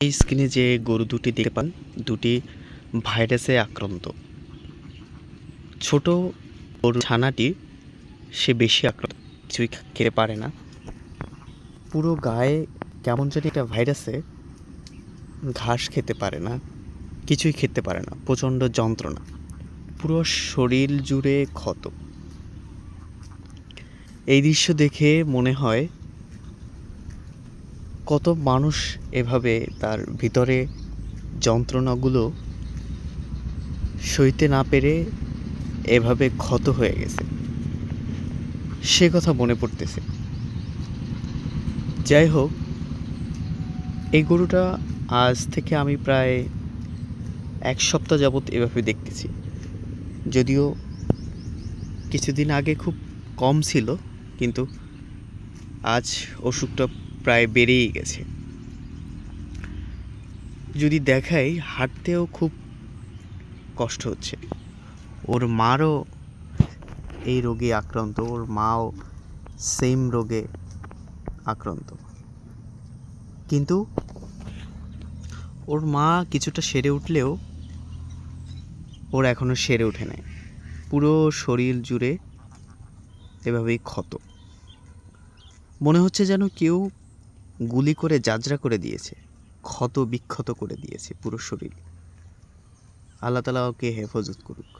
এই স্ক্রিনে যে গরু দুটি দেখতে পান, দুটি ভাইরাসে আক্রান্ত। ছোট গরু ছানাটি সে বেশি আক্রান্ত, কিছুই খেতে পারে না। পুরো গায়ে কেমন জানি একটা ভাইরাসে, ঘাস খেতে পারে না, কিছুই খেতে পারে না, প্রচণ্ড যন্ত্রণা, পুরো শরীর জুড়ে ক্ষত। এই দৃশ্য দেখে মনে হয় কত মানুষ এভাবে তার ভিতরে যন্ত্রণাগুলো সইতে না পেরে এভাবে ক্ষত হয়ে গেছে, সে কথা মনে পড়তেছে। যাই হোক, এই গরুটা আজ থেকে আমি প্রায় 1 সপ্তাহ যাবৎ এভাবে দেখতেছি। যদিও কিছুদিন আগে খুব কম ছিল, কিন্তু আজ অসুখটা প্রায় বেড়েই গেছে। যদি দেখাই, হাঁটতেও খুব কষ্ট হচ্ছে। ওর মারও এই রোগে আক্রান্ত, ওর মাও সেম রোগে আক্রান্ত, কিন্তু ওর মা কিছুটা সেরে উঠলেও ওর এখনও সেরে ওঠে নাই। পুরো শরীর জুড়ে এভাবেই ক্ষত। মনে হচ্ছে যেন কেউ গুলি করে জাজরা করে দিয়েছে, ক্ষত বিক্ষত করে দিয়েছে পুরো শরীর। আল্লাহ তাআলা ওকে হেফাজত করুক।